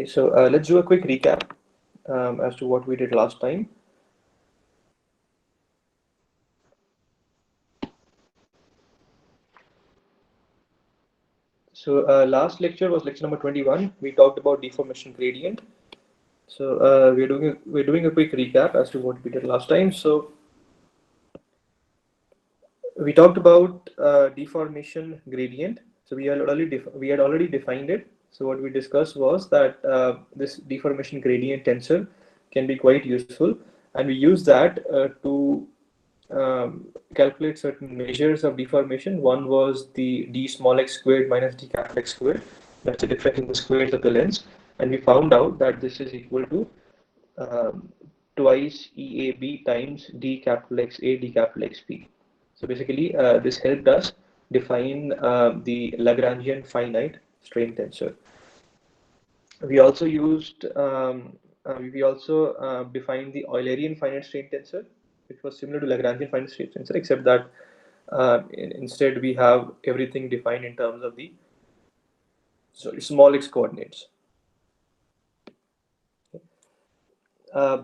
Okay, so let's do a quick recap as to what we did last time. So last lecture was lecture number 21. We talked about deformation gradient. So we're doing a quick recap as to what we did last time. So we talked about deformation gradient. So we had already defined it. So what we discussed was that this deformation gradient tensor can be quite useful, and we use that to calculate certain measures of deformation. One was the d small x squared minus d capital X squared. That's the difference in the squares of the lengths, and we found out that this is equal to twice EAB times d capital XA d capital XB. So basically, this helped us define the Lagrangian finite strain tensor. We also used defined the Eulerian finite strain tensor, which was similar to Lagrangian finite strain tensor, except that instead we have everything defined in terms of the small x coordinates.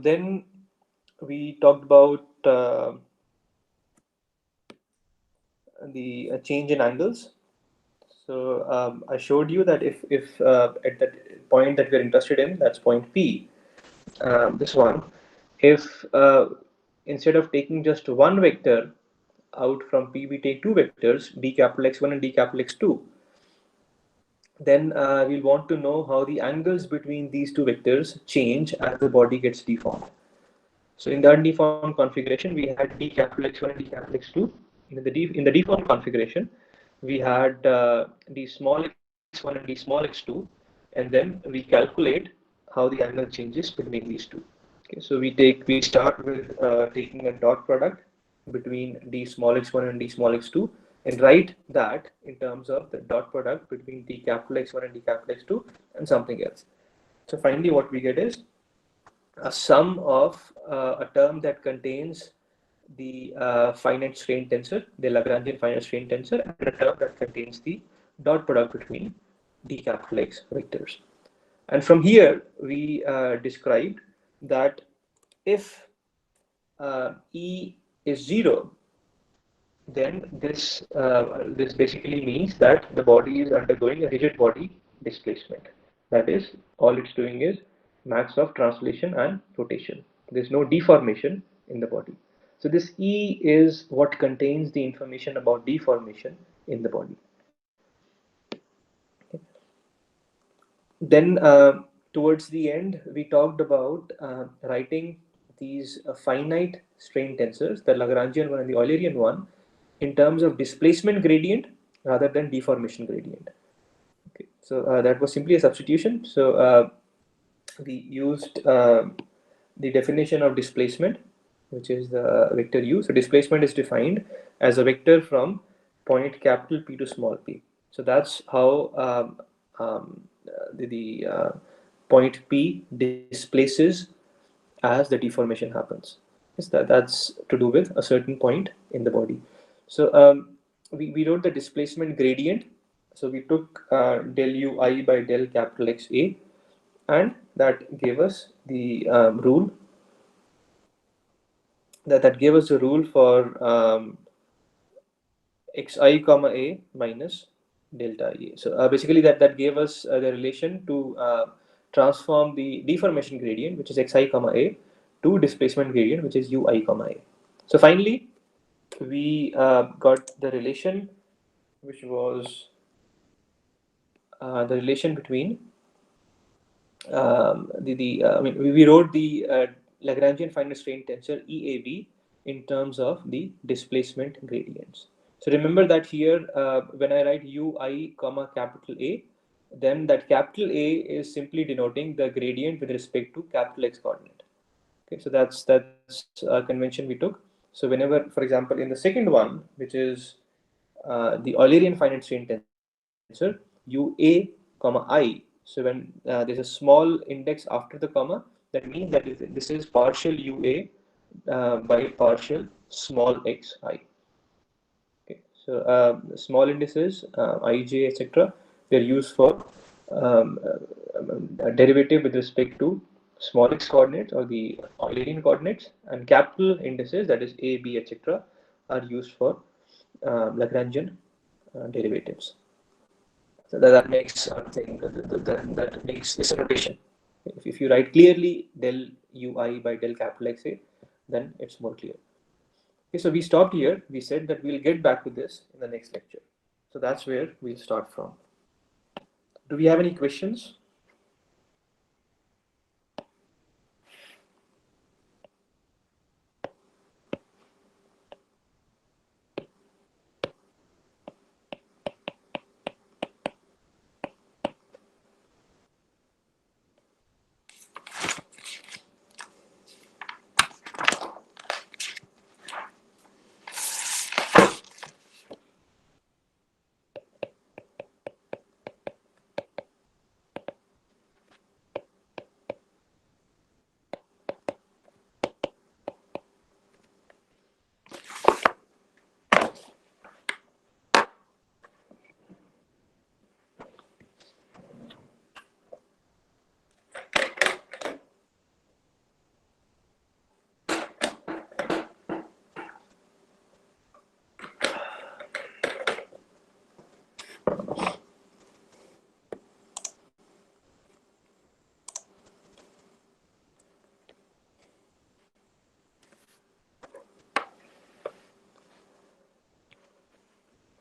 Then we talked about the change in angles. So I showed you that if at that point that we're interested in, that's point P, this one, if instead of taking just one vector out from P, we take two vectors, d capital X1 and d capital X2, then we'll want to know how the angles between these two vectors change as the body gets deformed. So in the undeformed configuration, we had d capital X1 and d capital X2. In the deformed configuration, we had d small x1 and d small x2, and then we calculate how the angle changes between these two. Okay, so we start with taking a dot product between d small x1 and d small x2, and write that in terms of the dot product between d capital X1 and d capital X2 and something else. So finally, what we get is a sum of a term that contains the finite strain tensor, the Lagrangian finite strain tensor, and a term that contains the dot product between d capital X vectors. And from here, we described that if E is 0, then this basically means that the body is undergoing a rigid body displacement. That is, all it's doing is max of translation and rotation. There's no deformation in the body. So this E is what contains the information about deformation in the body. Then towards the end, we talked about writing these finite strain tensors, the Lagrangian one and the Eulerian one, in terms of displacement gradient rather than deformation gradient. Okay, so that was simply a substitution. So we used the definition of displacement, which is the vector u. So displacement is defined as a vector from point capital P to small p. So that's how the point P displaces as the deformation happens. Yes, that's to do with a certain point in the body. So we wrote the displacement gradient. So we took del ui by del capital XA, and that gave us the rule. That gave us the rule for xi comma a minus delta a. So basically that gave us the relation to transform the deformation gradient, which is xi comma a, to displacement gradient, which is ui comma a. So finally, we got the relation, which was the relation between we wrote the Lagrangian finite strain tensor EAB in terms of the displacement gradients. So remember that here, when I write ui comma capital A, then that capital A is simply denoting the gradient with respect to capital X coordinate. Okay, so that's a convention we took. So whenever, for example, in the second one, which is the Eulerian finite strain tensor, ua comma I. So when there's a small index after the comma, that means that this is partial ua by partial small xi. Okay, so small indices, ij, etc., they're used for derivative with respect to small x coordinates or the Eulerian coordinates, and capital indices, that is a, b, etc., are used for Lagrangian derivatives. So that makes something that makes this a notation. If you write clearly del ui by del capital Xa, then it's more clear. Okay, so we stopped here. We said that we'll get back to this in the next lecture. So that's where we'll start from. Do we have any questions?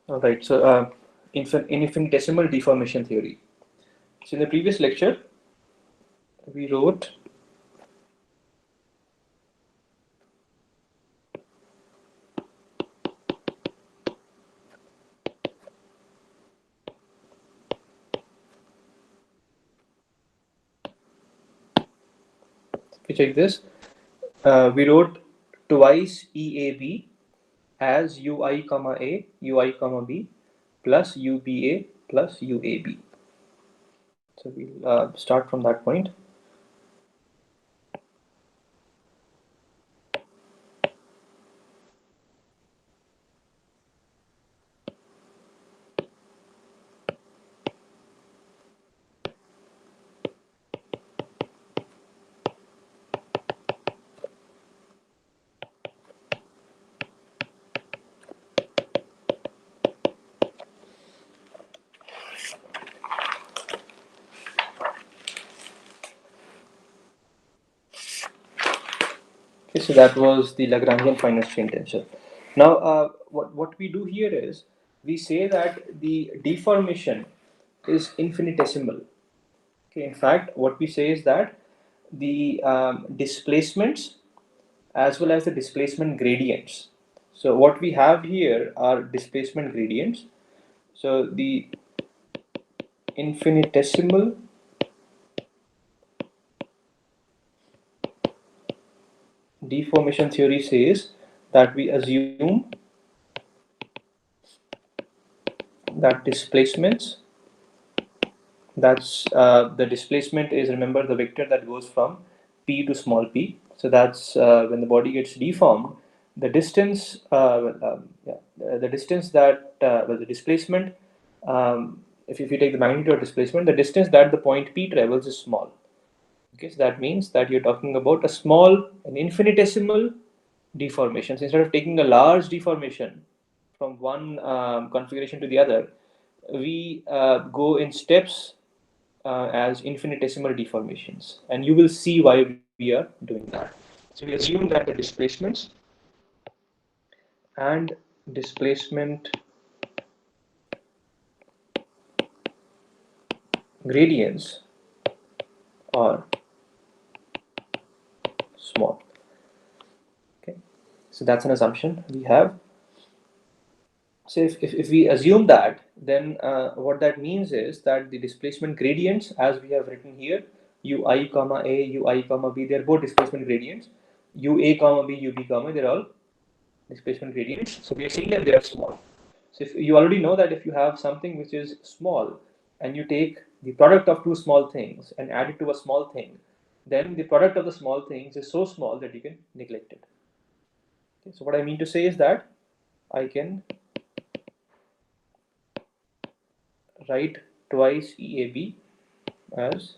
All right, so infinitesimal deformation theory. So in the previous lecture, we wrote if you check this, we wrote twice EAB as UI comma A, UI comma B plus UBA plus UAB. So we'll start from that point. Okay, so that was the Lagrangian finite chain tensor. Now, what we do here is we say that the deformation is infinitesimal. Okay, in fact, what we say is that the displacements as well as the displacement gradients. So what we have here are displacement gradients. So the infinitesimal deformation theory says that we assume that displacements, that's the displacement is, remember, the vector that goes from p to small p. So that's when the body gets deformed, the distance, the distance that, the displacement, if you take the magnitude of displacement, the distance that the point p travels is small. Okay, so that means that you're talking about a small, an infinitesimal deformation. So instead of taking a large deformation from one configuration to the other, we go in steps as infinitesimal deformations, and you will see why we are doing that. So we assume that the displacements and displacement gradients are small. Okay, so that's an assumption we have. So if we assume that, then what that means is that the displacement gradients, as we have written here, ui comma a, ui comma b, they're both displacement gradients. ua comma b, ub comma, they're all displacement gradients. So we are saying that they are small. So if you already know that if you have something which is small and you take the product of two small things and add it to a small thing, then the product of the small things is so small that you can neglect it. Okay, so what I mean to say is that I can write twice EAB as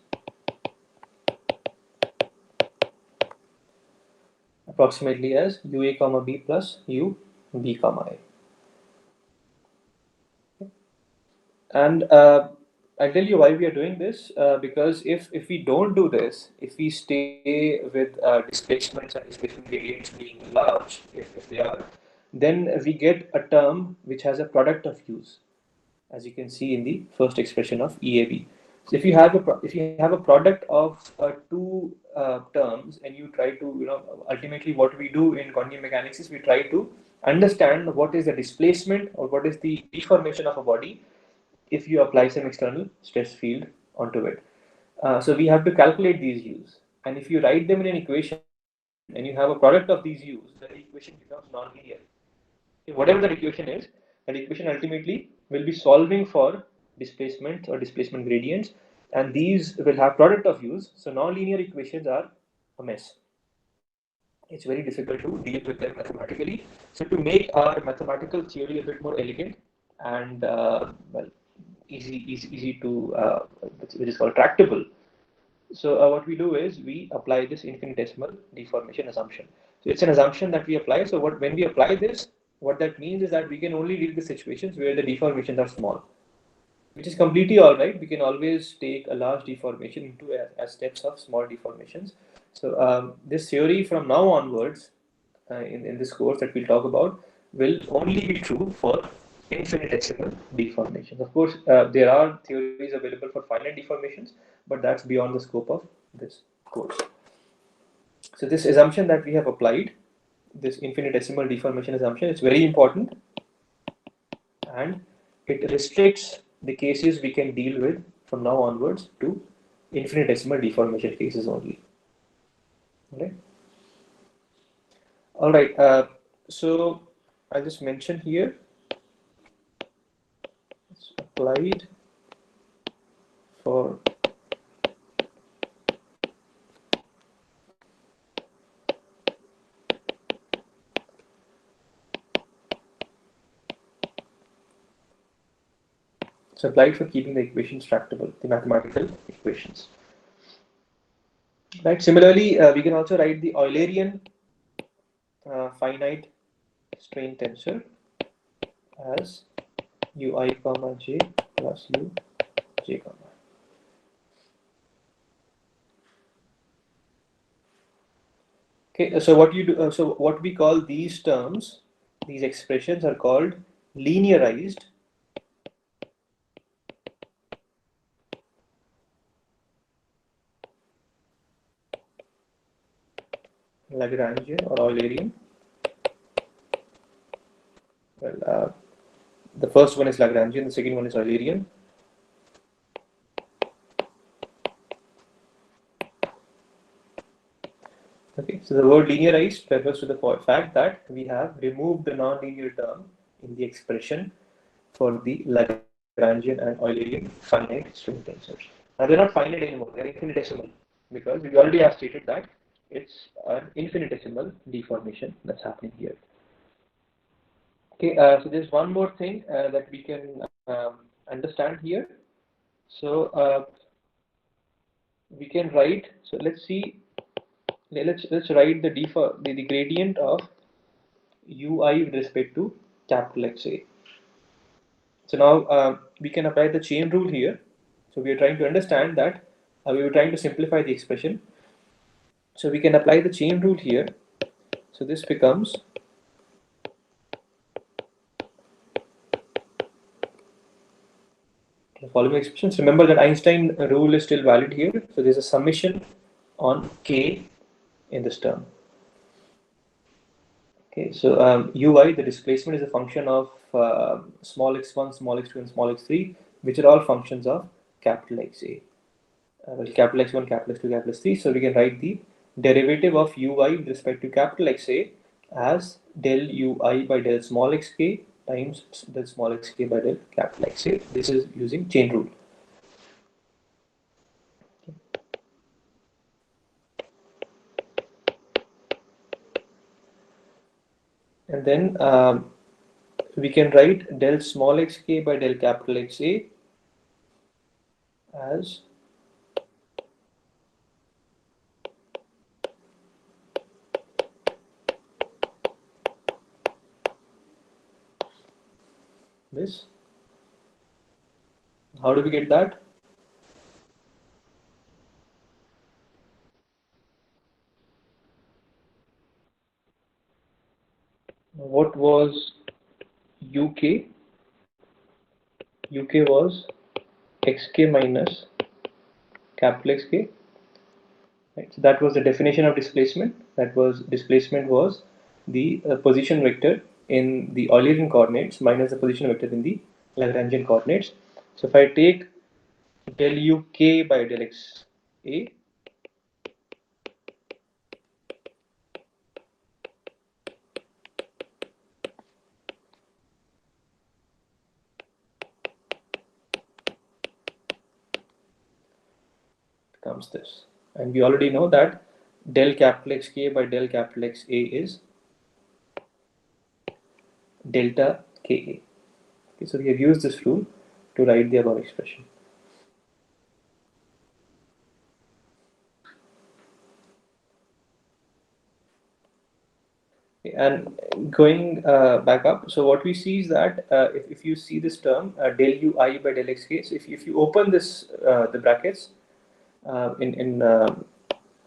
approximately as ua comma b plus u b comma I. And I'll tell you why we are doing this, because if we don't do this, if we stay with displacements and displacement gradients being large, if they are, then we get a term which has a product of use, as you can see in the first expression of EAB. So if you have a product of two terms, and you try to, ultimately what we do in quantum mechanics is we try to understand what is the displacement or what is the deformation of a body if you apply some external stress field onto it. So we have to calculate these U's, and if you write them in an equation and you have a product of these U's, then the equation becomes nonlinear. Whatever that equation is, that equation ultimately will be solving for displacement or displacement gradients, and these will have product of U's. So nonlinear equations are a mess. It's very difficult to deal with them mathematically. So to make our mathematical theory a bit more elegant and easy to which is called tractable. So what we do is we apply this infinitesimal deformation assumption. So it's an assumption that we apply. So when we apply this, what that means is that we can only deal with situations where the deformations are small, which is completely all right. We can always take a large deformation into as steps of small deformations. So this theory from now onwards, in this course that we'll talk about, will only be true for infinitesimal deformations. Of course, there are theories available for finite deformations, but that's beyond the scope of this course. So this assumption that we have applied, this infinitesimal deformation assumption, is very important, and it restricts the cases we can deal with from now onwards to infinitesimal deformation cases only. Okay. All right. So I just mentioned here, it's applied for keeping the equations tractable, the mathematical equations. Right. Similarly, we can also write the Eulerian finite strain tensor as ui comma j plus u j comma. Okay. So what you do? So what we call these terms, these expressions are called linearized Lagrangian or Eulerian. Well, the first one is Lagrangian, the second one is Eulerian. Okay, so the word linearized refers to the fact that we have removed the nonlinear term in the expression for the Lagrangian and Eulerian finite string tensors. Now they're not finite anymore, they're infinitesimal, because we already have stated that it's an infinitesimal deformation that's happening here. Okay, so there's one more thing that we can understand here. So we can write. So let's see. Let's write the gradient of ui with respect to capital XA. So now we can apply the chain rule here. So we are trying to understand that we were trying to simplify the expression. So we can apply the chain rule here. So this becomes the following expressions. Remember that Einstein rule is still valid here. So there's a summation on k in this term. Okay, so ui, the displacement, is a function of small x1, small x2, and small x3, which are all functions of capital XA. Well, capital X1, capital X2, capital X3. So we can write the derivative of ui with respect to capital XA as del ui by del small xk times del small xk by del capital XA. This is using chain rule. And then we can write del small xk by del capital XA as this. How do we get that? What was UK? UK was xk minus capital Xk. Right? So that was the definition of displacement. That was displacement was the position vector in the Eulerian coordinates minus the position vector in the Lagrangian coordinates. So if I take del UK by del XA, comes this. And we already know that del capital Xk by del capital Xa is delta Ka. Okay, so we have used this rule to write the above expression. And going back up, so what we see is that if you see this term del ui by del xk, so if you open this the brackets in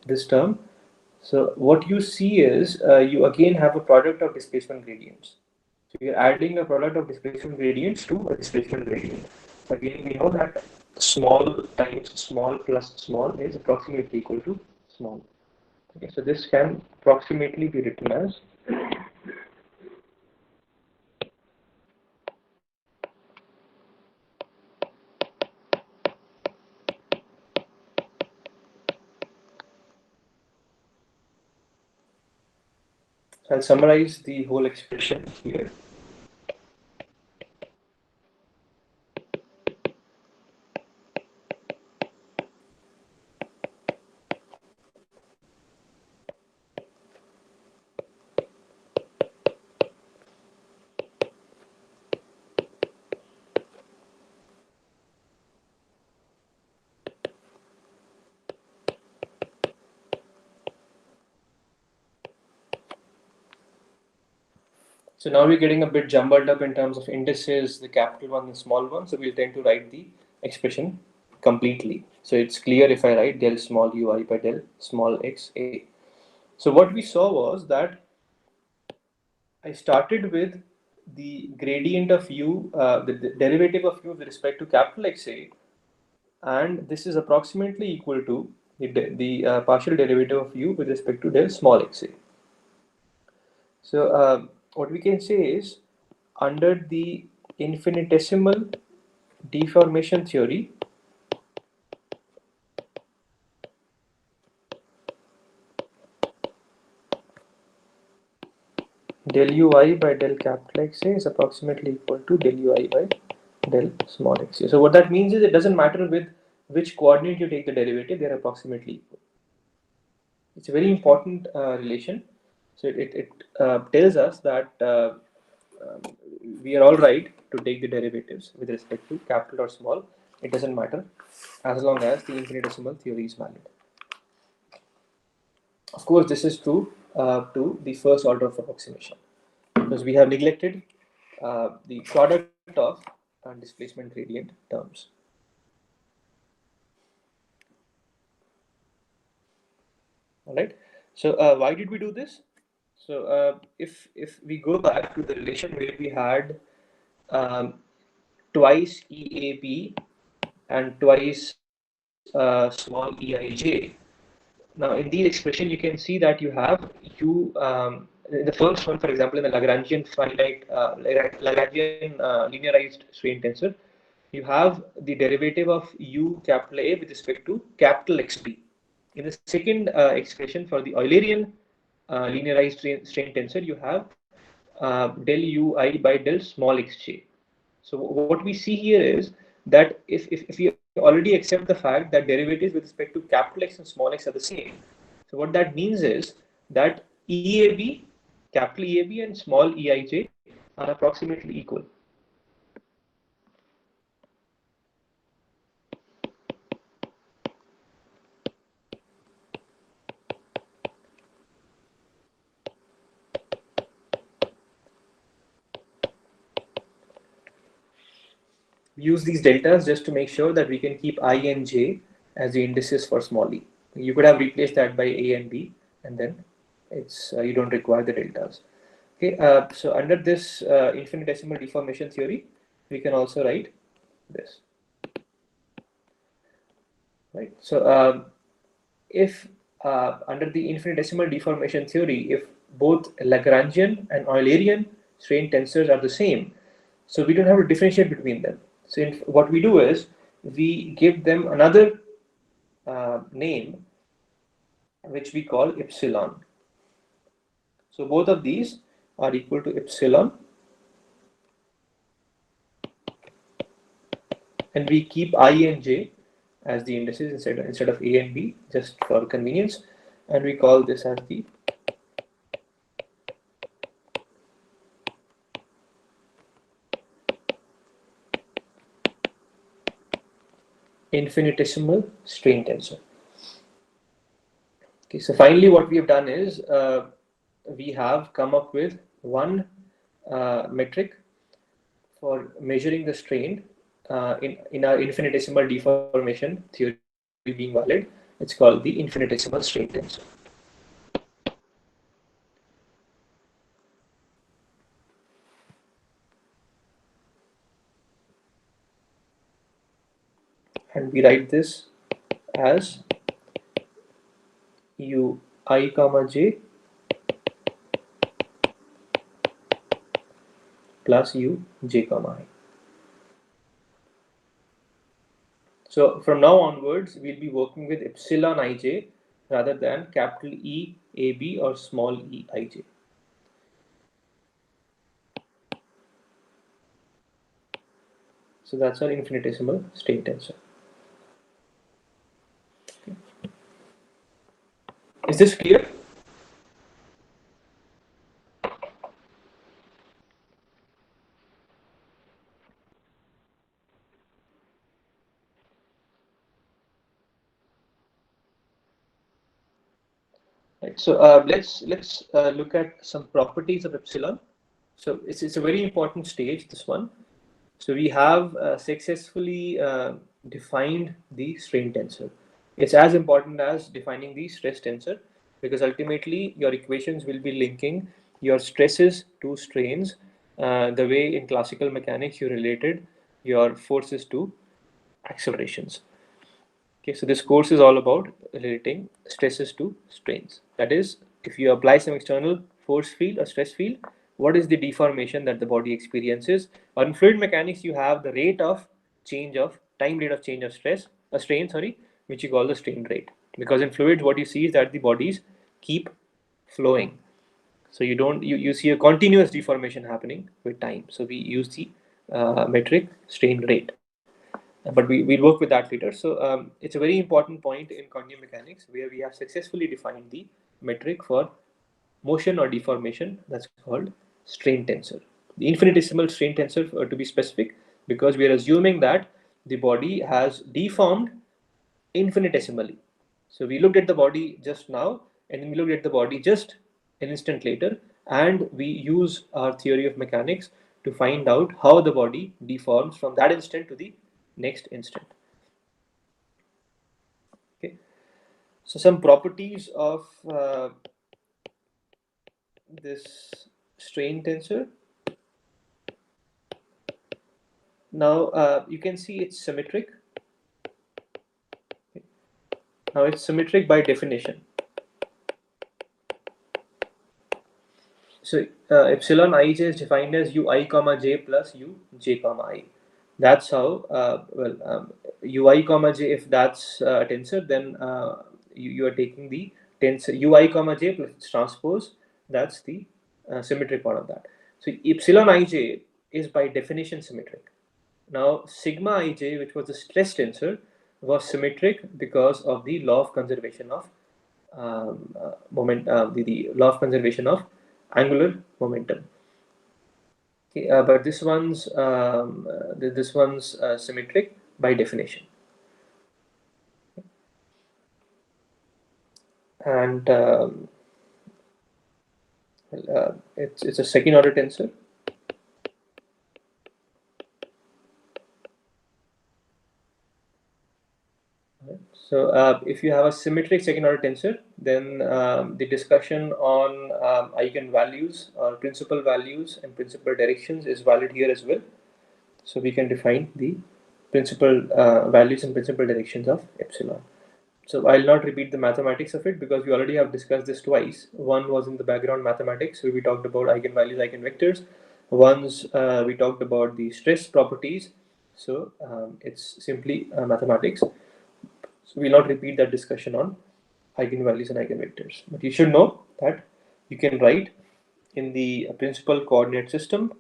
this term, so what you see is you again have a product of displacement gradients. So you're adding a product of displacement gradients to a displacement gradient. So again, we know that small times small plus small is approximately equal to small. Okay, so this can approximately be written as so I'll summarize the whole expression here. So now we're getting a bit jumbled up in terms of indices, the capital one, the small one. So we'll tend to write the expression completely. So it's clear if I write del small ui by del small xa. So what we saw was that I started with the gradient of u, the derivative of u with respect to capital Xa, and this is approximately equal to the partial derivative of u with respect to del small xa. So what we can say is under the infinitesimal deformation theory, del ui by del capital Xa is approximately equal to del ui by del small xa. So what that means is it doesn't matter with which coordinate you take the derivative, they are approximately equal. It's a very important relation. So it tells us that um, we are all right to take the derivatives with respect to capital or small. It doesn't matter as long as the infinitesimal theory is valid. Of course, this is true to the first order of approximation because we have neglected the product of displacement gradient terms. All right. So why did we do this? So if we go back to the relation where we had um, twice EAB and twice small EIJ. Now in these expression you can see that you have U in the first one, for example, in the Lagrangian finite Lagrangian linearized strain tensor, you have the derivative of U capital A with respect to capital XB. In the second expression for the Eulerian linearized strain tensor, you have del ui by del small xj. So what we see here is that if you already accept the fact that derivatives with respect to capital X and small x are the same, so what that means is that EAB, capital EAB and small EIJ are approximately equal. use these deltas just to make sure that we can keep I and j as the indices for small e. You could have replaced that by a and b, and then it's you don't require the deltas. Okay, so under this infinitesimal deformation theory, we can also write this. Right. So if under the infinitesimal deformation theory, if both Lagrangian and Eulerian strain tensors are the same, so we don't have to differentiate between them. So what we do is we give them another name which we call epsilon. So both of these are equal to epsilon, and we keep I and j as the indices instead of a and b, just for convenience, and we call this as the infinitesimal strain tensor. Okay, so finally what we have done is we have come up with one metric for measuring the strain in our infinitesimal deformation theory being valid. It's called the infinitesimal strain tensor. And we write this as u I comma j plus u j comma I. So from now onwards, we'll be working with epsilon ij rather than capital E AB or small e ij. So that's our infinitesimal strain tensor. Okay. Is this clear? Right. So let's look at some properties of epsilon. So it's a very important stage, this one. So we have successfully defined the strain tensor. It's as important as defining the stress tensor, because ultimately your equations will be linking your stresses to strains, the way in classical mechanics you related your forces to accelerations. Okay, so this course is all about relating stresses to strains. That is, if you apply some external force field or stress field, what is the deformation that the body experiences? Or in fluid mechanics, you have the rate of change of time rate of change of strain, sorry, which you call the strain rate. Because in fluids, what you see is that the bodies keep flowing. So you see a continuous deformation happening with time. So we use the metric strain rate. But we'll work with that later. So it's a very important point in continuum mechanics where we have successfully defined the metric for motion or deformation that's called strain tensor. The infinitesimal strain tensor, to be specific, because we are assuming that the body has deformed infinitesimally. So we looked at the body just now, and then we looked at the body just an instant later, and we use our theory of mechanics to find out how the body deforms from that instant to the next instant. Okay, so some properties of this strain tensor. Now you can see it's symmetric. Okay. Now it's symmetric by definition. So epsilon ij is defined as u I comma j plus u j comma I. That's how ui comma j, if that's a tensor, then you are taking the tensor ui comma j plus transpose. That's the symmetric part of that. So epsilon ij is by definition symmetric. Now sigma ij, which was the stress tensor, was symmetric because of the law of conservation of the law of conservation of angular momentum. Okay, but this one's symmetric by definition, and it's a second order tensor. So if you have a symmetric second order tensor, then the discussion on eigenvalues or principal values and principal directions is valid here as well. So we can define the principal values and principal directions of epsilon. So I'll not repeat the mathematics of it because we already have discussed this twice. One was in the background mathematics where we talked about eigenvalues, eigenvectors. Once we talked about the stress properties. So it's simply mathematics. So we'll not repeat that discussion on eigenvalues and eigenvectors. But you should know that you can write in the principal coordinate system.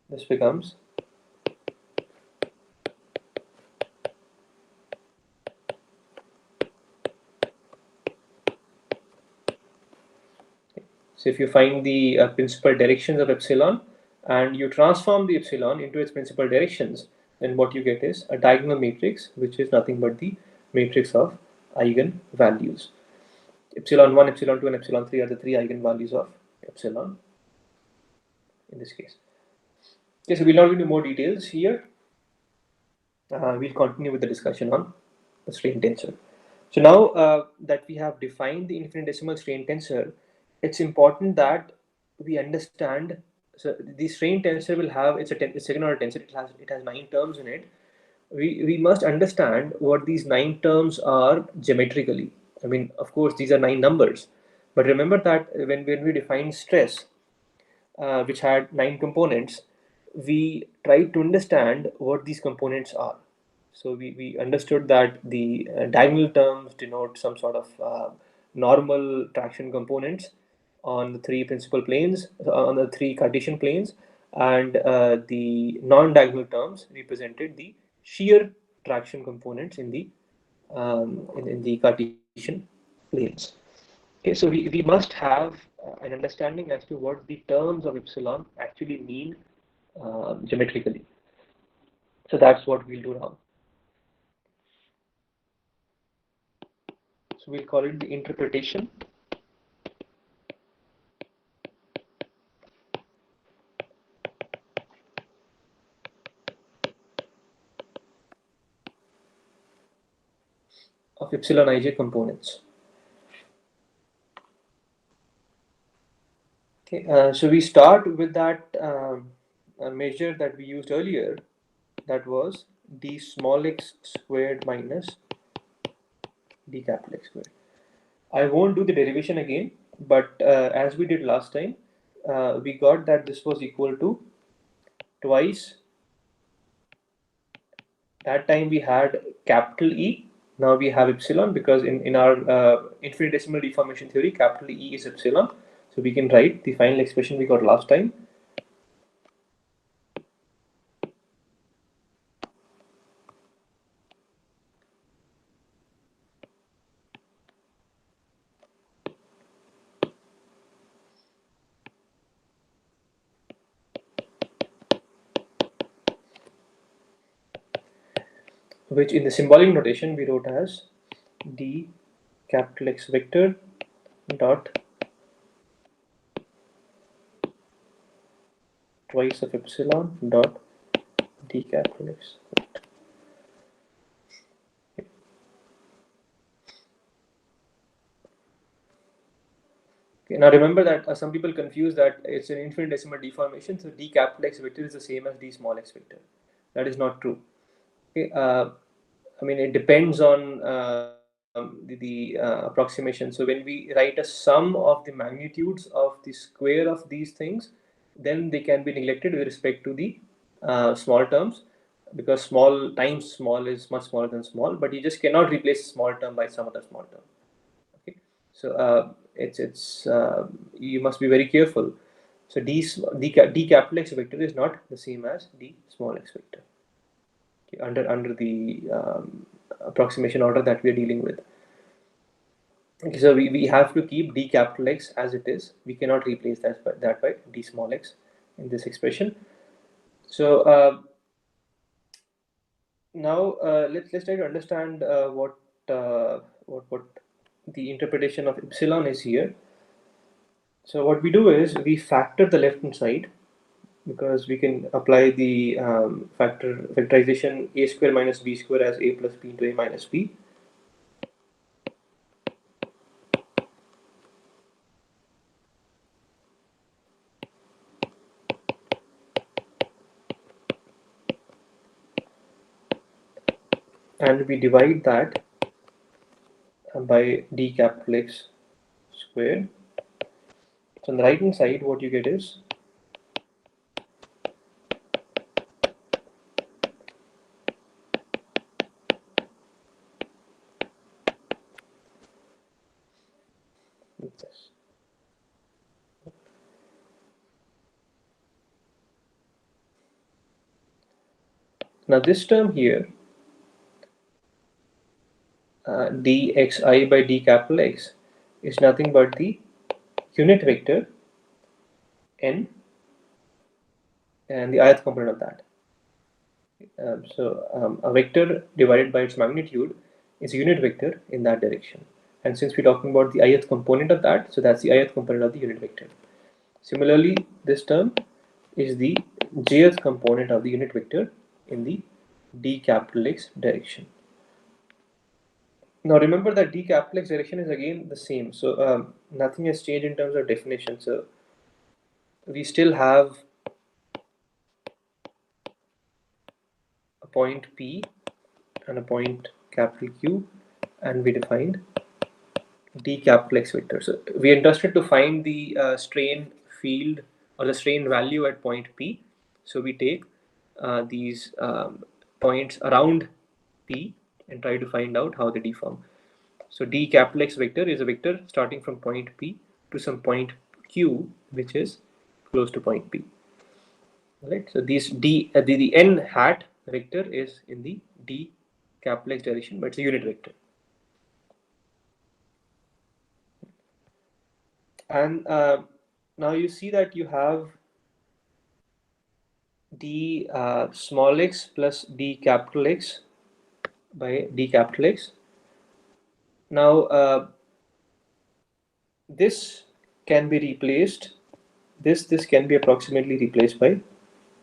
This becomes so if you find the principal directions of epsilon and you transform the epsilon into its principal directions, then what you get is a diagonal matrix, which is nothing but the matrix of eigenvalues. Epsilon 1, epsilon 2, and epsilon 3 are the three eigenvalues of epsilon in this case. Okay, so we'll not go into more details here. We'll continue with the discussion on the strain tensor. So now that we have defined the infinitesimal strain tensor, it's important that we understand. So the strain tensor will have it's a second order tensor. It has 9 terms in it. We must understand what these 9 terms are geometrically. I mean, of course, these are 9 numbers, but remember that when we define stress, which had 9 components, we tried to understand what these components are. So we understood that the diagonal terms denote some sort of normal traction components on the 3 principal planes, on the 3 Cartesian planes, and the non-diagonal terms represented the shear traction components in the Cartesian planes. Okay, so we must have an understanding as to what the terms of epsilon actually mean geometrically. So that's what we'll do now. So we'll call it the interpretation of epsilon ij components. Okay, so we start with that measure that we used earlier, that was d small x squared minus d capital X squared. I won't do the derivation again, but as we did last time, we got that this was equal to twice. That time we had capital E. Now we have epsilon because in our infinitesimal deformation theory, capital E is epsilon. So we can write the final expression we got last time. Which in the symbolic notation we wrote as d capital X vector dot twice of epsilon dot d capital X vector. Okay, now remember that some people confuse that it's an infinitesimal deformation, so d capital X vector is the same as d small x vector. That is not true. Okay, I mean, it depends on the approximation. So when we write a sum of the magnitudes of the square of these things, then they can be neglected with respect to the small terms, because small times small is much smaller than small, but you just cannot replace small term by some other small term. Okay, so it's you must be very careful. So d capital X vector is not the same as d small x vector under the approximation order that we are dealing with. Okay, so we have to keep d capital X as it is. We cannot replace that by d small x in this expression. So now let's try to understand what the interpretation of epsilon is here. So what we do is we factor the left hand side because we can apply the factorization a square minus b square as a plus b into a minus b. And we divide that by d capital X squared. So on the right hand side, what you get is this. Now this term here, dxi by d capital X, is nothing but the unit vector n and the ith component of that. A vector divided by its magnitude is a unit vector in that direction. And since we're talking about the ith component of that, so that's the ith component of the unit vector. Similarly, this term is the jth component of the unit vector in the d capital X direction. Now remember that d capital X direction is again the same. So nothing has changed in terms of definition. So we still have a point P and a point capital Q, and we defined d capital X vector. So we are interested to find the strain field or the strain value at point P. So we take these points around P and try to find out how they deform. So d capital X vector is a vector starting from point P to some point Q, which is close to point P. Right. So these the n hat vector is in the d capital X direction, but it's a unit vector. And now you see that you have d small x plus d capital X by d capital X. Now this can be replaced. This can be approximately replaced by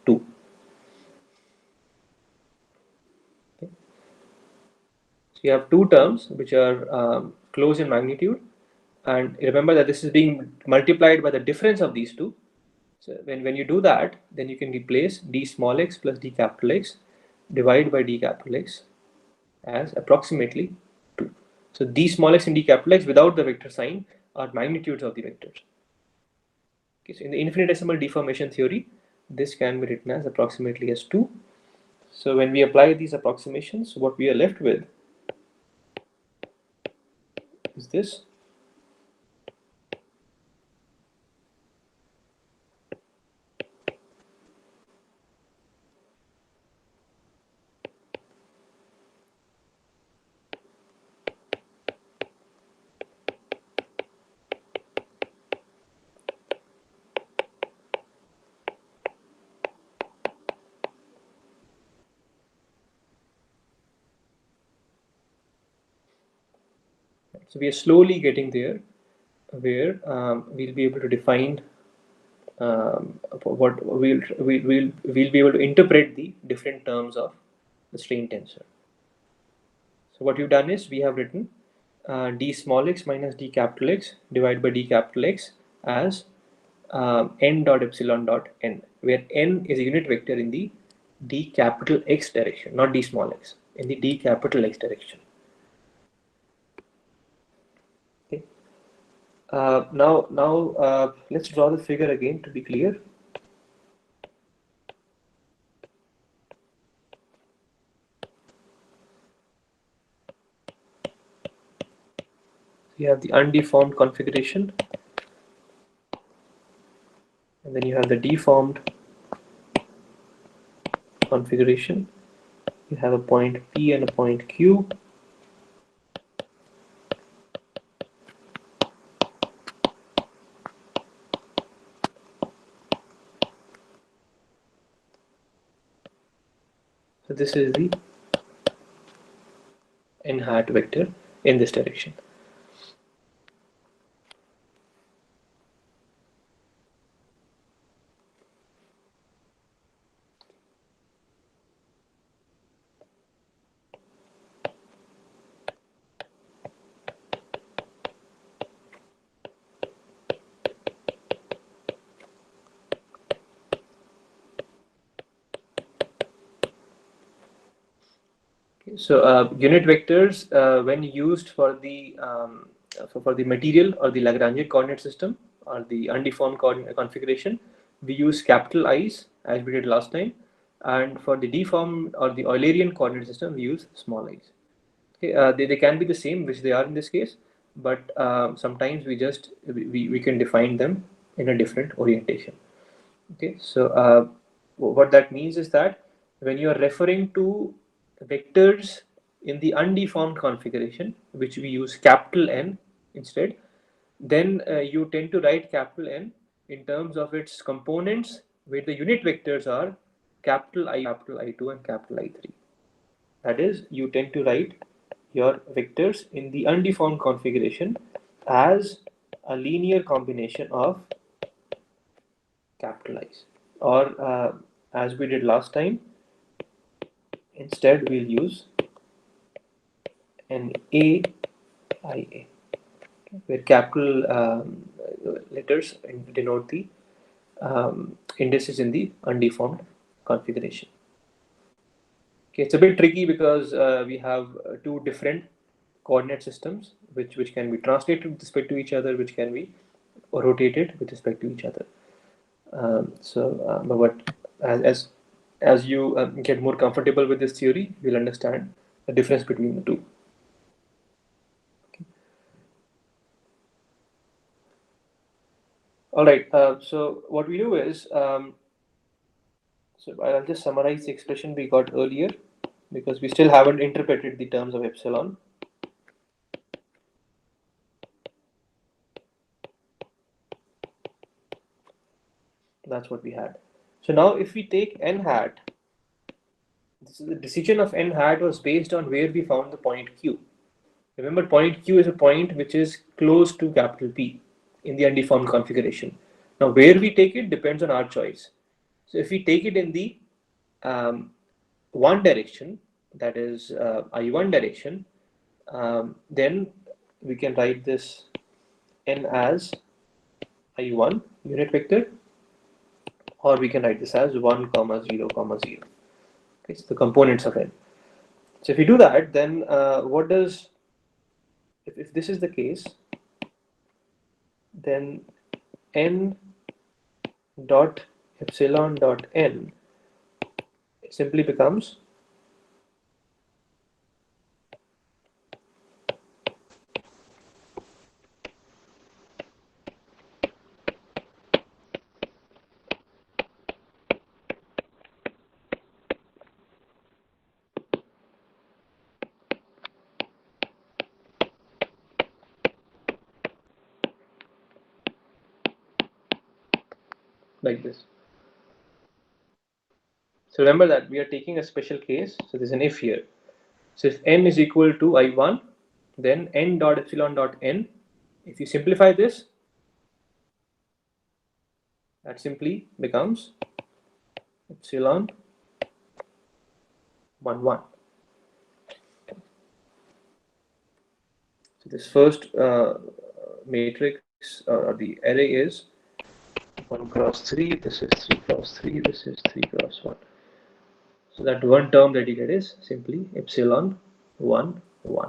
2. Okay. So you have two terms which are close in magnitude, and remember that this is being multiplied by the difference of these two. So when you do that, then you can replace d small x plus d capital X divided by d capital X as approximately 2. So d small x and d capital X without the vector sign are magnitudes of the vectors. Okay, so in the infinitesimal deformation theory, this can be written as approximately as 2. So when we apply these approximations, what we are left with is this. So we are slowly getting there, where we'll be able to define what we'll be able to interpret the different terms of the strain tensor. So what we've done is we have written d small x minus d capital X divided by d capital X as n dot epsilon dot n, where n is a unit vector in the d capital X direction, not d small x, in the d capital X direction. Okay. Now let's draw the figure again to be clear. You have the undeformed configuration, and then you have the deformed configuration. You have a point P and a point Q. So this is the n hat vector in this direction. So unit vectors, when used for the material or the Lagrangian coordinate system or the undeformed coordinate configuration, we use capital I's as we did last time, and for the deformed or the Eulerian coordinate system, we use small i's. Okay, they can be the same, which they are in this case, but sometimes we can define them in a different orientation. Okay, so what that means is that when you are referring to vectors in the undeformed configuration, which we use capital N instead, then you tend to write capital N in terms of its components, where the unit vectors are capital I2, and capital I3. That is, you tend to write your vectors in the undeformed configuration as a linear combination of capitalize, or as we did last time, instead we'll use an AIA, where capital letters denote the indices in the undeformed configuration. Okay, it's a bit tricky because we have two different coordinate systems which can be translated with respect to each other, which can be rotated with respect to each other. But as you get more comfortable with this theory, you'll understand the difference between the two. Okay. All right. So what we do is, so I'll just summarize the expression we got earlier, because we still haven't interpreted the terms of epsilon. That's what we had. So now if we take n hat, the decision of n hat was based on where we found the point Q. Remember, point Q is a point which is close to capital P in the undeformed configuration. Now, where we take it depends on our choice. So, if we take it in the one direction, that is I1 direction, then we can write this n as I1 unit vector, or we can write this as 1, 0, 0. Okay, so the components of n. So, if we do that, then what does, if this is the case, then n dot epsilon dot n simply becomes like this. So remember that we are taking a special case. So there's an if here. So if n is equal to I1, then n dot epsilon dot n, if you simplify this, that simply becomes epsilon 1, 1. So this first matrix or the array is 1 cross 3, this is 3 cross 3, this is 3 cross 1. So that one term that you get is simply epsilon 1, 1.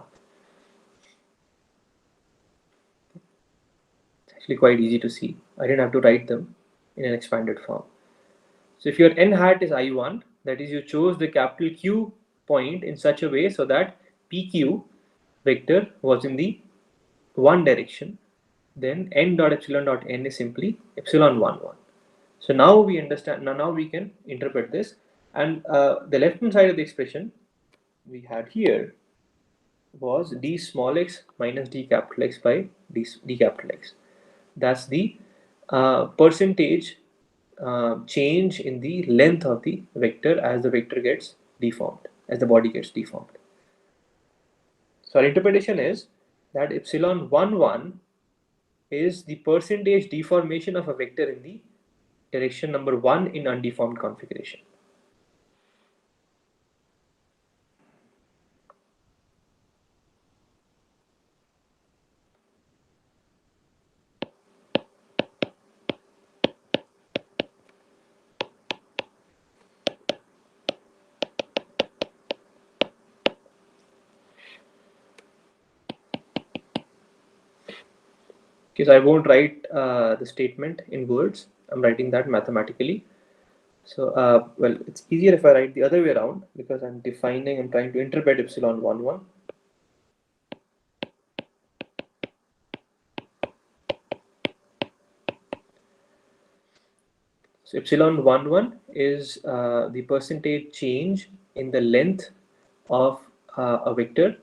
It's actually quite easy to see. I didn't have to write them in an expanded form. So if your n hat is I1, that is, you chose the capital Q point in such a way so that PQ vector was in the one direction, then n dot epsilon dot n is simply epsilon 1, 1. So now we understand, now we can interpret this, and the left hand side of the expression we had here was d small x minus d capital X by d capital X. That's the percentage change in the length of the vector as the vector gets deformed, as the body gets deformed. So our interpretation is that epsilon 1, 1 is the percentage deformation of a vector in the direction number 1 in undeformed configuration. Okay, so I won't write the statement in words. I'm writing that mathematically. So, well, it's easier if I write the other way around because I'm trying to interpret epsilon 1, 1. So, epsilon 1, 1 is the percentage change in the length of a vector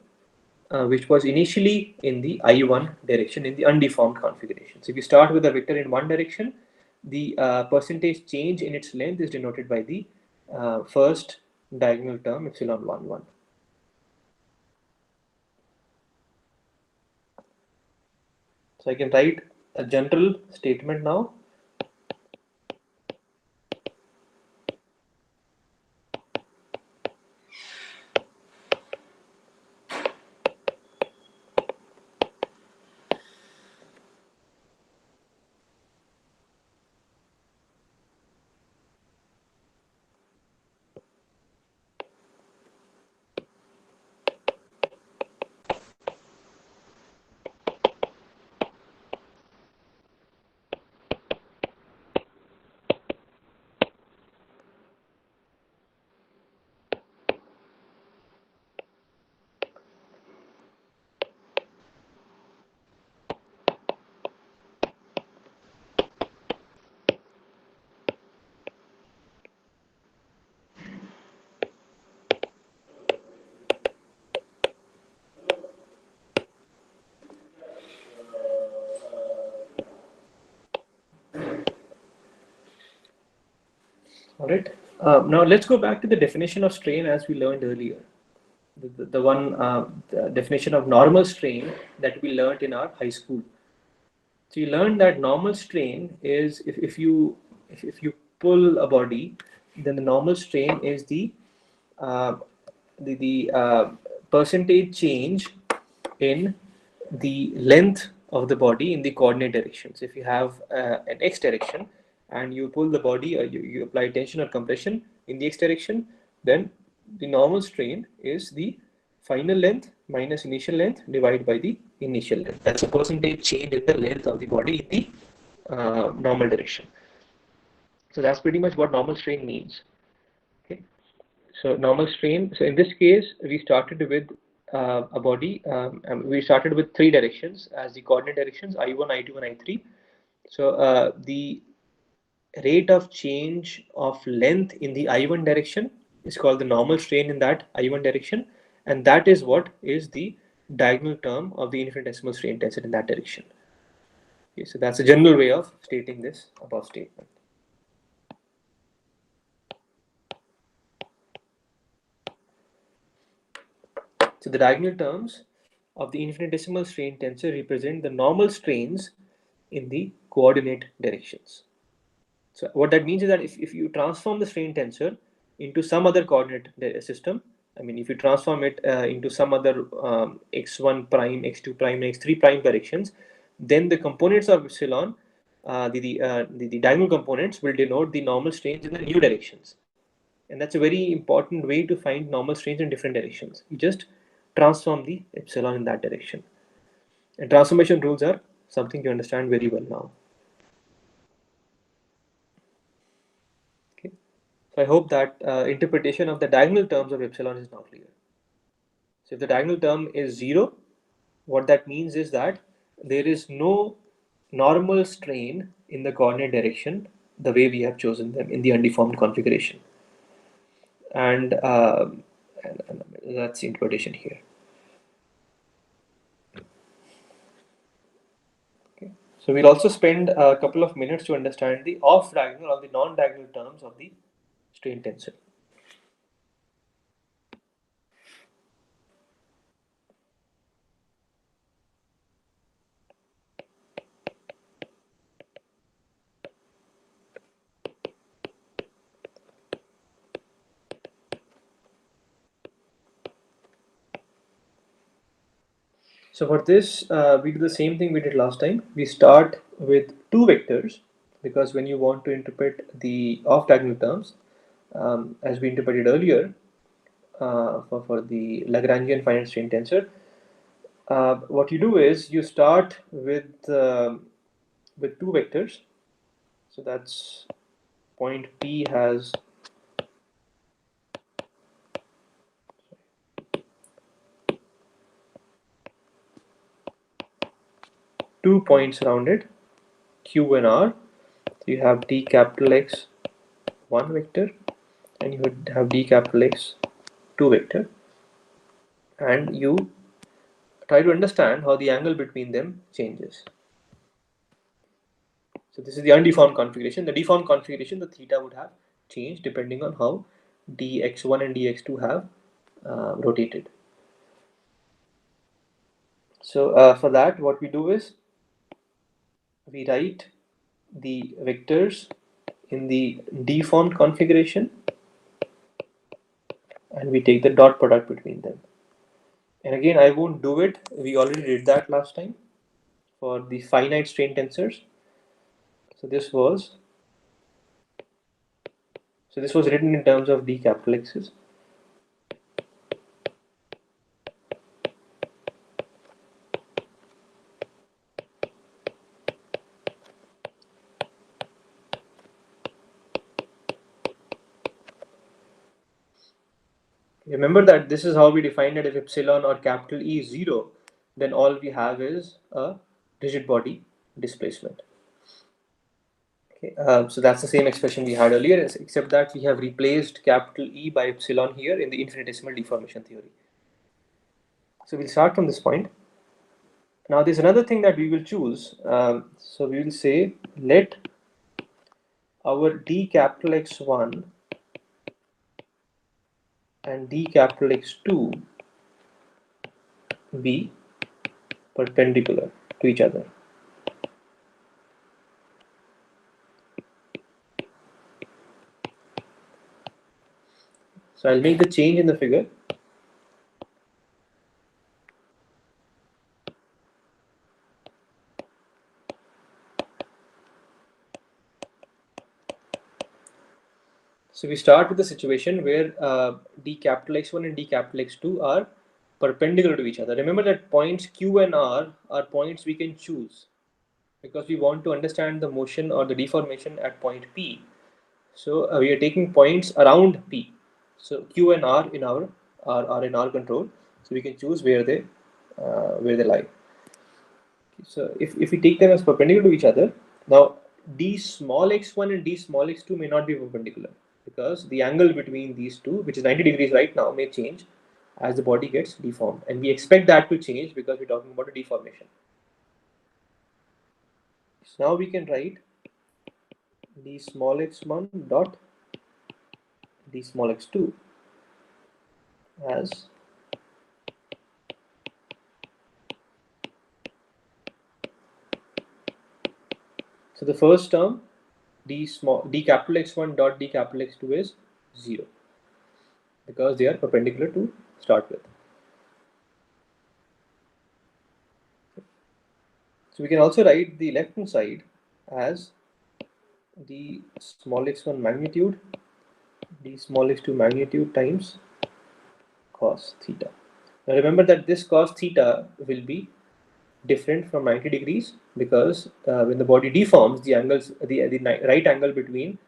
which was initially in the I1 direction in the undeformed configuration. So if you start with a vector in one direction, the percentage change in its length is denoted by the first diagonal term epsilon 1, 1. So I can write a general statement now. All right. Now let's go back to the definition of strain as we learned earlier. The definition of normal strain that we learned in our high school. So you learned that normal strain is if you pull a body, then the normal strain is uh, the percentage change in the length of the body in the coordinate directions. If you have an x direction and you pull the body, you apply tension or compression in the x direction, then the normal strain is the final length minus initial length divided by the initial length. That's a percentage change in the length of the body in the normal direction. So that's pretty much what normal strain means. Okay. So normal strain. So in this case, we started with a body. We started with three directions as the coordinate directions: I1, I2, and I3. So the rate of change of length in the I1 direction is called the normal strain in that I1 direction, and that is what is the diagonal term of the infinitesimal strain tensor in that direction. Okay, so that's a general way of stating this above statement. So the diagonal terms of the infinitesimal strain tensor represent the normal strains in the coordinate directions. So what that means is that if you transform the strain tensor into some other coordinate system, I mean if you transform it into some other x1 prime, x2 prime, and x3 prime directions, then the components of epsilon, the diagonal components will denote the normal strains in the new directions. And that's a very important way to find normal strains in different directions. You just transform the epsilon in that direction. And transformation rules are something you understand very well now. Okay. So I hope that interpretation of the diagonal terms of epsilon is now clear. So if the diagonal term is 0, what that means is that there is no normal strain in the coordinate direction the way we have chosen them in the undeformed configuration. And, and that's the interpretation here. Okay. So we'll also spend a couple of minutes to understand the off-diagonal or the non-diagonal terms of the strain tensor. So for this, we do the same thing we did last time. We start with two vectors because when you want to interpret the off-diagonal terms, as we interpreted earlier for the Lagrangian finite strain tensor, what you do is you start with two vectors. So that's point P has two points around it, Q and R. So you have D capital X one vector, and you would have D capital X two vector, and you try to understand how the angle between them changes. So this is the undeformed configuration. The deformed configuration, the theta would have changed depending on how dx1 and dx2 have rotated. So for that, what we do is we write the vectors in the deformed configuration, and we take the dot product between them. And again, I won't do it. We already did that last time for the finite strain tensors. So this was written in terms of d capital X's. Remember that this is how we defined it. If epsilon or capital E is 0, then all we have is a rigid body displacement. Okay, so that's the same expression we had earlier, except that we have replaced capital E by epsilon here in the infinitesimal deformation theory. So we'll start from this point. Now there's another thing that we will choose. So we will say let our d capital X1 and d capital X2 be perpendicular to each other. So I'll make the change in the figure. So we start with the situation where d capital X1 and d capital X2 are perpendicular to each other. Remember that points Q and R are points we can choose because we want to understand the motion or the deformation at point P. So we are taking points around P. So Q and R in are in our control. So we can choose where they lie. So if we take them as perpendicular to each other, now d small x1 and d small x2 may not be perpendicular because the angle between these two, which is 90 degrees right now, may change as the body gets deformed, and we expect that to change because we're talking about a deformation. So now we can write d small x1 dot d small x2 as so the first term d capital X1 dot d capital X2 is 0 because they are perpendicular to start with. So we can also write the left hand side as d small x1 magnitude d small x2 magnitude times cos theta. Now remember that this cos theta will be different from 90 degrees because when the body deforms, the right angle between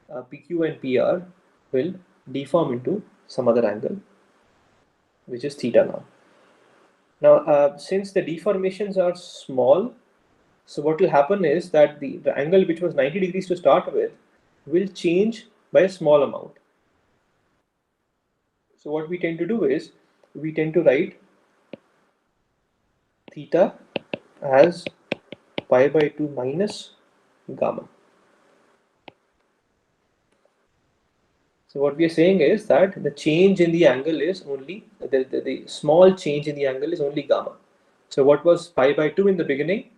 PQ and PR will deform into some other angle, which is theta now. Now, since the deformations are small, so what will happen is that the angle which was 90 degrees to start with will change by a small amount. So what we tend to do is we tend to write theta as pi by 2 minus gamma. So what we are saying is that the change in the angle is only, the small change in the angle is only gamma. So what was pi by 2 in the beginning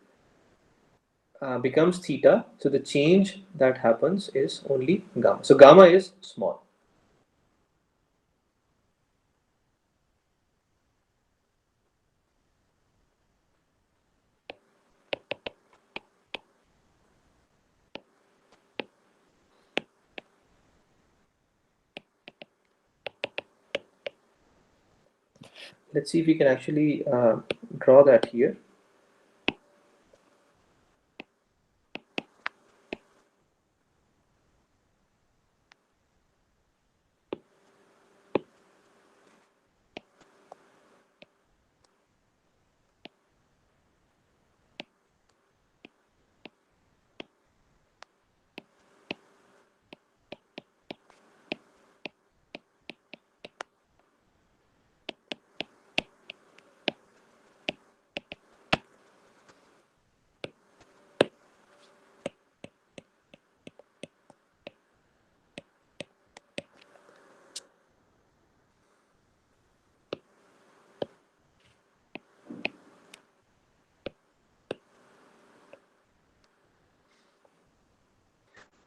becomes theta. So the change that happens is only gamma. So gamma is small. let's see if we can actually draw that here.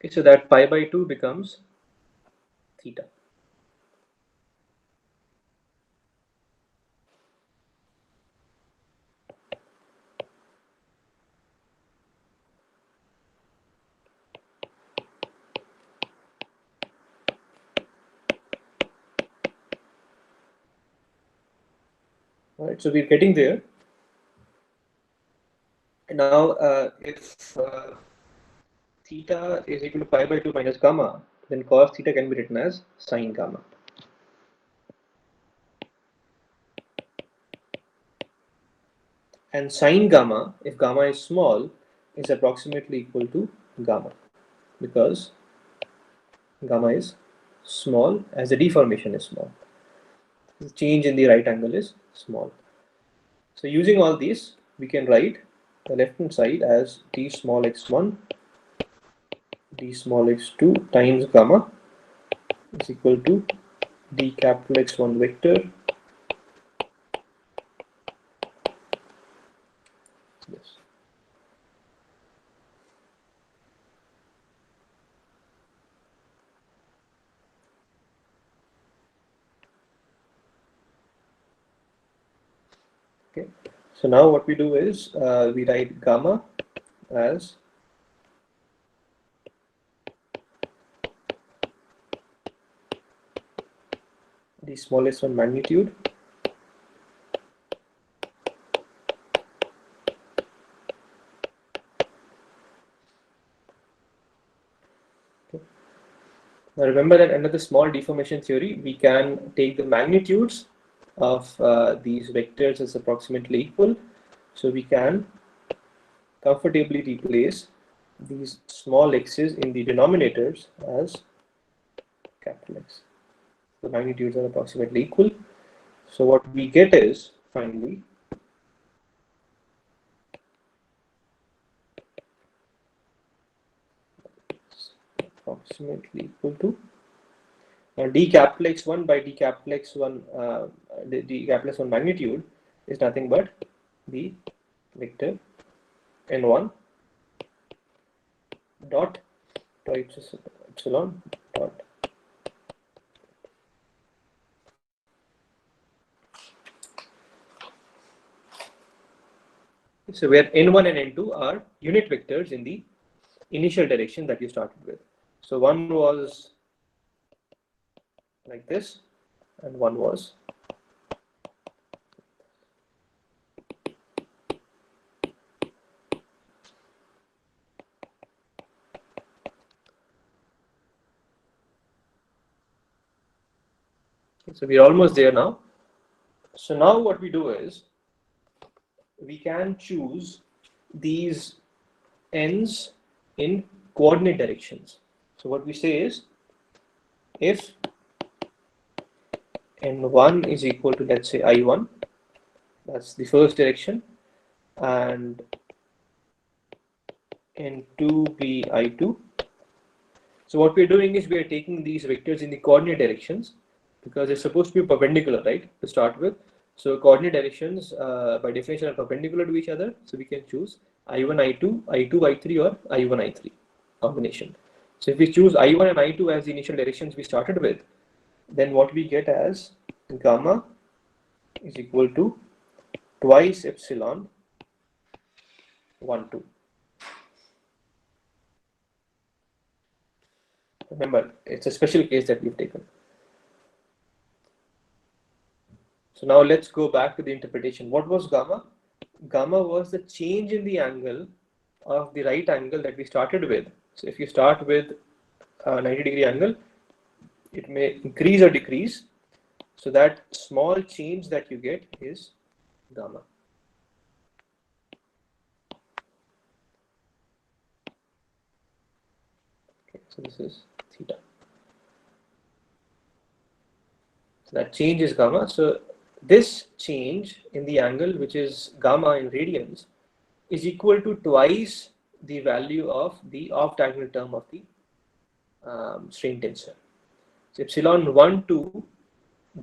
Okay, so that pi by 2 becomes theta. All right, so we're getting there. Now, if theta is equal to pi by 2 minus gamma, then cos theta can be written as sine gamma. And sine gamma, if gamma is small, is approximately equal to gamma, because gamma is small as the deformation is small. The change in the right angle is small. So using all these, we can write the left hand side as d small x1, d small x2 times gamma is equal to d capital X1 vector. Yes. Okay. So now what we do is we write gamma as the smallest one magnitude Now remember that under the small deformation theory, we can take the magnitudes of these vectors as approximately equal. So we can comfortably replace these small x's in the denominators as capital X. The magnitudes are approximately equal. So what we get is finally approximately equal to d capital X1 by d capital X1, d capital X1 magnitude is nothing but the vector n1 dot twice epsilon dot. So where n1 and n2 are unit vectors in the initial direction that you started with. So one was like this and one was so we're almost there now. So now what we do is we can choose these ends in coordinate directions. So what we say is if n1 is equal to, let's say, I1, that's the first direction, and n2 be I2. So what we're doing is we are taking these vectors in the coordinate directions because they're supposed to be perpendicular, right, to start with. So coordinate directions by definition are perpendicular to each other. So we can choose I1, I2, I2, I3 or I1, I3 combination. So if we choose I1 and I2 as the initial directions we started with, then what we get as gamma is equal to twice epsilon 1, 2. Remember, it's a special case that we've taken. So now let's go back to the interpretation. What was gamma? Gamma was the change in the angle of the right angle that we started with. So if you start with a 90-degree angle, it may increase or decrease. So that small change that you get is gamma. Okay, so this is theta. So that change is gamma. So this change in the angle, which is gamma in radians, is equal to twice the value of the off-diagonal term of the strain tensor. So epsilon 1, 2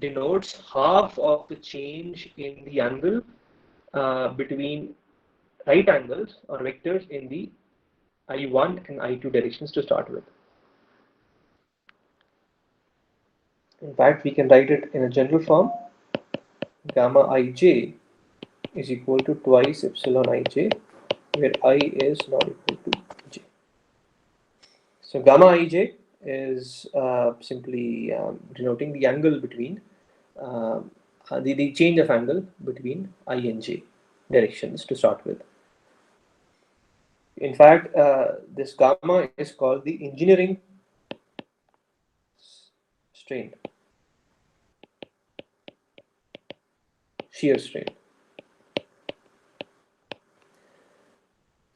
denotes half of the change in the angle between right angles or vectors in the I1 and I2 directions to start with. In fact, we can write it in a general form. Gamma ij is equal to twice epsilon ij, where I is not equal to j. So gamma ij is simply denoting the angle between uh, the change of angle between I and j directions to start with. In fact, this gamma is called the engineering strain, shear strain.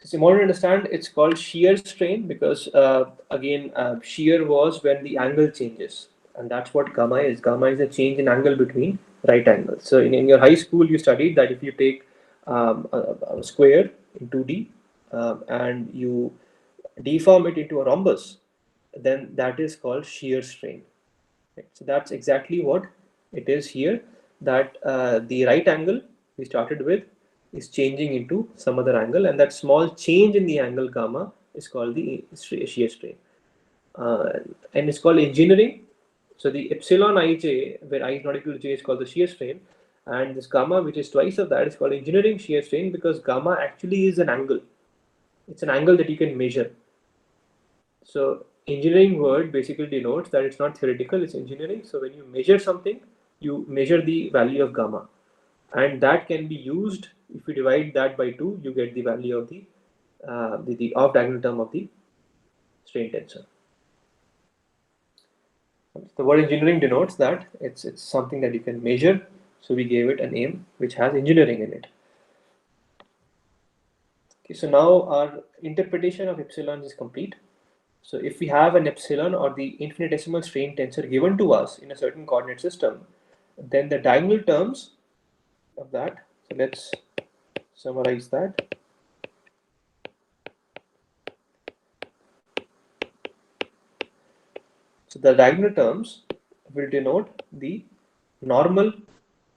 It's important to understand it's called shear strain because again, shear was when the angle changes, and that's what gamma is. Gamma is a change in angle between right angles. So in your high school, you studied that if you take a square in 2D and you deform it into a rhombus, then that is called shear strain. Right? So that's exactly what it is here, that the right angle we started with is changing into some other angle, and that small change in the angle gamma is called the shear strain. Uh, and it's called engineering. So the epsilon ij, where I is not equal to j, is called the shear strain, and this gamma, which is twice of that, is called engineering shear strain because gamma actually is an angle. It's an angle that you can measure. So engineering word basically denotes that it's not theoretical, it's engineering. So when you measure something, you measure the value of gamma, and that can be used. If you divide that by 2, you get the value of the off diagonal term of the strain tensor. The word engineering denotes that it's something that you can measure. So we gave it a name which has engineering in it. Okay, so now our interpretation of epsilon is complete. So if we have an epsilon or the infinitesimal strain tensor given to us in a certain coordinate system, then the diagonal terms of that, so let's summarize that. So the diagonal terms will denote the normal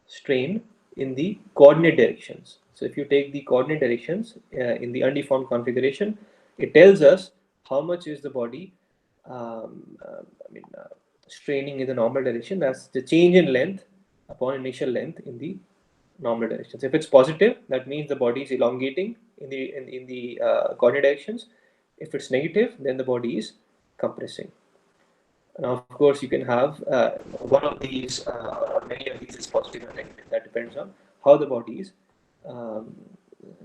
strain in the coordinate directions. So if you take the coordinate directions in the undeformed configuration, it tells us how much is the body straining in the normal direction. That's the change in length upon initial length in the normal directions. If it's positive, that means the body is elongating in the coordinate directions. If it's negative, then the body is compressing. Now, of course, you can have one of these or many of these is positive or negative. That depends on how the body is um,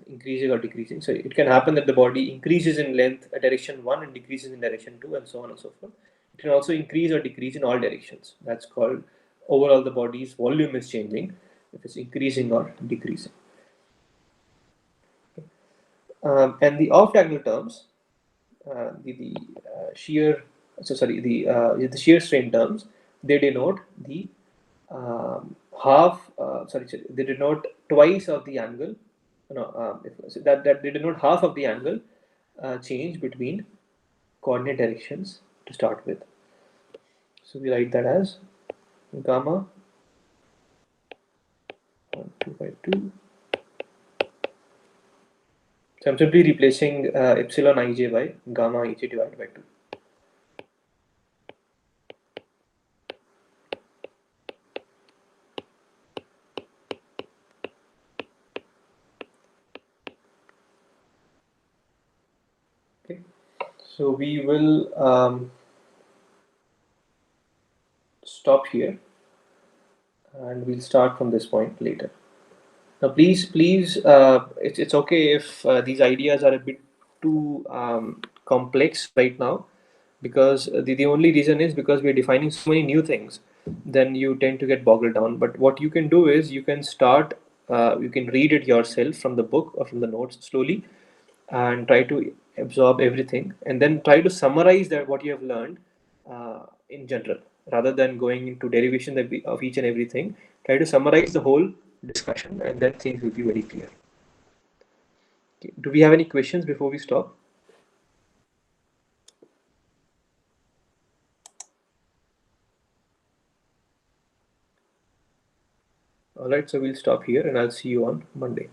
increasing or decreasing. So it can happen that the body increases in length at direction 1 and decreases in direction 2 and so on and so forth. It can also increase or decrease in all directions. That's called overall the body's volume is changing if it's increasing or decreasing. And the off diagonal terms, the shear, so sorry, the shear strain terms, they denote the they denote twice of the angle. No, so that they denote half of the angle change between coordinate directions to start with. So we write that as gamma 2 by 2. So I'm simply replacing epsilon ij by gamma ij divided by 2. Okay, so we will stop here. and we'll start from this point later. Now, please, it's okay if these ideas are a bit too complex right now, because the only reason is because we're defining so many new things, then you tend to get boggled down. But what you can do is you can start, you can read it yourself from the book or from the notes slowly, and try to absorb everything, and then try to summarize that what you have learned in general, rather than going into derivation of each and everything. Try to summarize the whole discussion, and then things will be very clear. Okay. Do we have any questions before we stop? All right, so we'll stop here, and I'll see you on Monday.